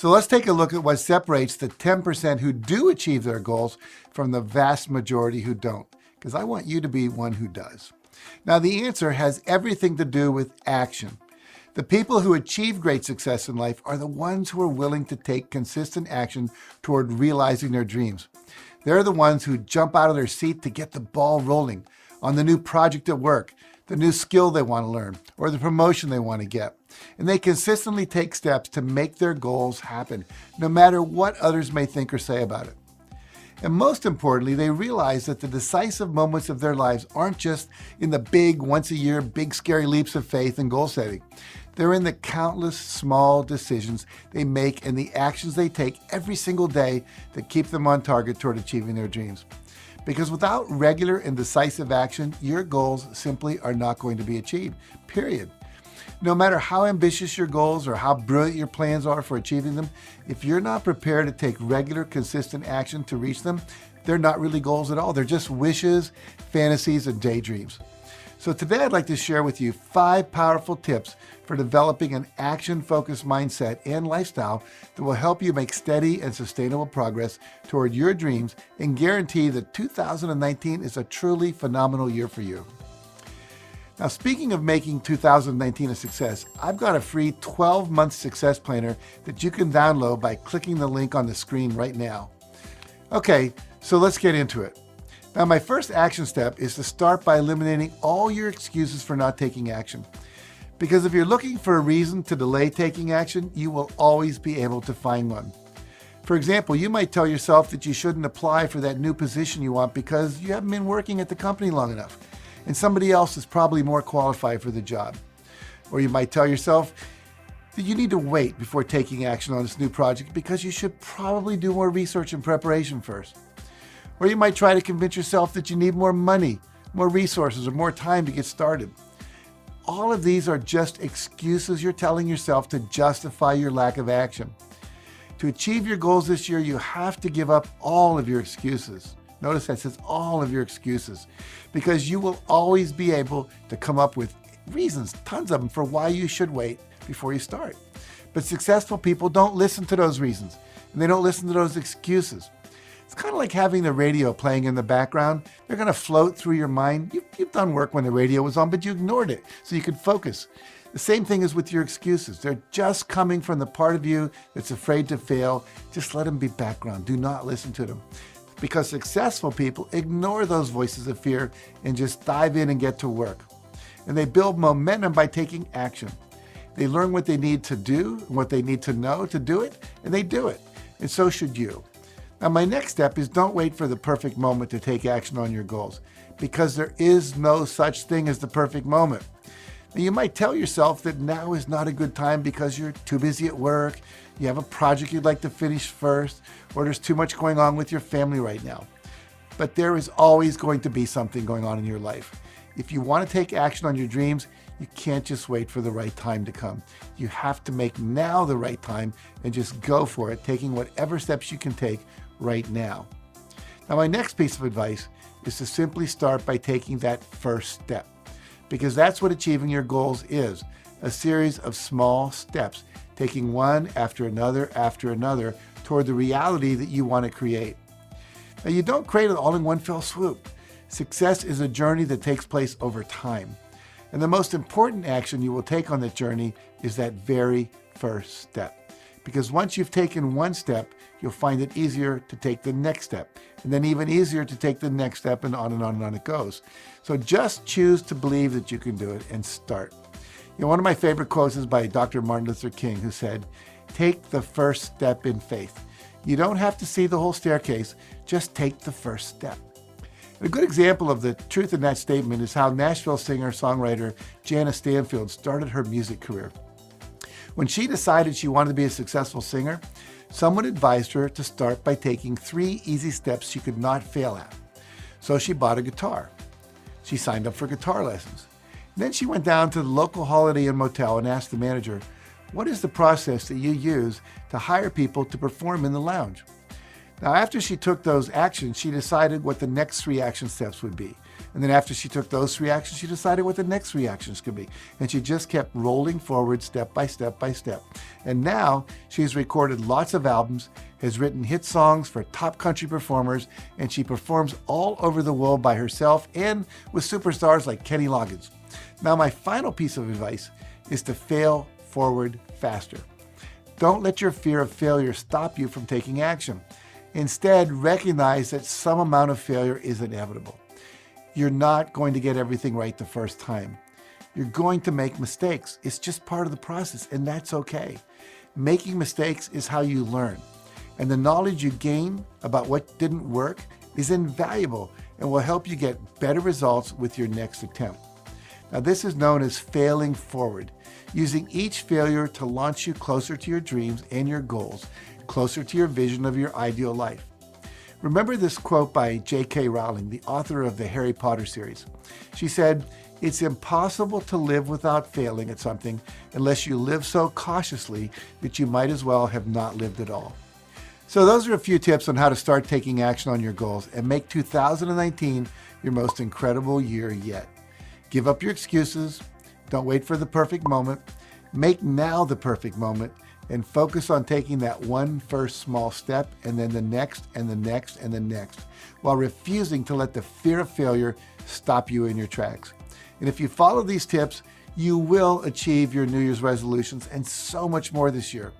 So let's take a look at what separates the 10% who do achieve their goals from the vast majority who don't, because I want you to be one who does. Now, the answer has everything to do with action. The people who achieve great success in life are the ones who are willing to take consistent action toward realizing their dreams. They're the ones who jump out of their seat to get the ball rolling on the new project at work, the new skill they want to learn, or the promotion they want to get. And they consistently take steps to make their goals happen, no matter what others may think or say about it. And most importantly, they realize that the decisive moments of their lives aren't just in the big, once-a-year, big, scary leaps of faith and goal setting. They're in the countless small decisions they make and the actions they take every single day that keep them on target toward achieving their dreams. Because without regular and decisive action, your goals simply are not going to be achieved, period. No matter how ambitious your goals or how brilliant your plans are for achieving them, if you're not prepared to take regular, consistent action to reach them, they're not really goals at all. They're just wishes, fantasies, and daydreams. So today I'd like to share with you 5 powerful tips for developing an action-focused mindset and lifestyle that will help you make steady and sustainable progress toward your dreams and guarantee that 2019 is a truly phenomenal year for you. Now, speaking of making 2019 a success, I've got a free 12-month success planner that you can download by clicking the link on the screen right now. Okay, so let's get into it. Now, my first action step is to start by eliminating all your excuses for not taking action. Because if you're looking for a reason to delay taking action, you will always be able to find one. For example, you might tell yourself that you shouldn't apply for that new position you want because you haven't been working at the company long enough, and somebody else is probably more qualified for the job. Or you might tell yourself that you need to wait before taking action on this new project because you should probably do more research and preparation first. Or you might try to convince yourself that you need more money, more resources, or more time to get started. All of these are just excuses you're telling yourself to justify your lack of action. To achieve your goals this year, you have to give up all of your excuses. Notice that says all of your excuses, because you will always be able to come up with reasons, tons of them, for why you should wait before you start. But successful people don't listen to those reasons, and they don't listen to those excuses. It's kind of like having the radio playing in the background. They're going to float through your mind. You've done work when the radio was on, but you ignored it so you could focus. The same thing is with your excuses. They're just coming from the part of you that's afraid to fail. Just let them be background. Do not listen to them. Because successful people ignore those voices of fear and just dive in and get to work. And they build momentum by taking action. They learn what they need to do, what they need to know to do it, and they do it. And so should you. Now, my next step is don't wait for the perfect moment to take action on your goals, because there is no such thing as the perfect moment. Now, you might tell yourself that now is not a good time because you're too busy at work, you have a project you'd like to finish first, or there's too much going on with your family right now. But there is always going to be something going on in your life. If you want to take action on your dreams, you can't just wait for the right time to come. You have to make now the right time and just go for it, taking whatever steps you can take right now. Now, my next piece of advice is to simply start by taking that first step, because that's what achieving your goals is, a series of small steps, taking one after another toward the reality that you want to create. Now, you don't create it all in one fell swoop. Success is a journey that takes place over time. And the most important action you will take on that journey is that very first step. Because once you've taken one step, you'll find it easier to take the next step, and then even easier to take the next step, and on and on and on it goes. So just choose to believe that you can do it and start. You know, one of my favorite quotes is by Dr. Martin Luther King, who said, "Take the first step in faith." You don't have to see the whole staircase, just take the first step. A good example of the truth in that statement is how Nashville singer-songwriter Janice Canfield started her music career. When she decided she wanted to be a successful singer, someone advised her to start by taking 3 easy steps she could not fail at. So she bought a guitar. She signed up for guitar lessons. Then she went down to the local Holiday Inn motel and asked the manager, "What is the process that you use to hire people to perform in the lounge?" Now, after she took those actions, she decided what the next 3 action steps would be. And then after she took those 3 actions, she decided what the next 3 actions could be. And she just kept rolling forward step by step by step. And now she's recorded lots of albums, has written hit songs for top country performers, and she performs all over the world by herself and with superstars like Kenny Loggins. Now, my final piece of advice is to fail forward faster. Don't let your fear of failure stop you from taking action. Instead, recognize that some amount of failure is inevitable. You're not going to get everything right the first time. You're going to make mistakes. It's just part of the process, and that's okay. Making mistakes is how you learn. And the knowledge you gain about what didn't work is invaluable and will help you get better results with your next attempt. Now, this is known as failing forward, using each failure to launch you closer to your dreams and your goals, closer to your vision of your ideal life. Remember this quote by J.K. Rowling, the author of the Harry Potter series. She said, "It's impossible to live without failing at something unless you live so cautiously that you might as well have not lived at all." So those are a few tips on how to start taking action on your goals and make 2019 your most incredible year yet. Give up your excuses. Don't wait for the perfect moment. Make now the perfect moment and focus on taking that one first small step and then the next and the next and the next, while refusing to let the fear of failure stop you in your tracks. And if you follow these tips, you will achieve your New Year's resolutions and so much more this year.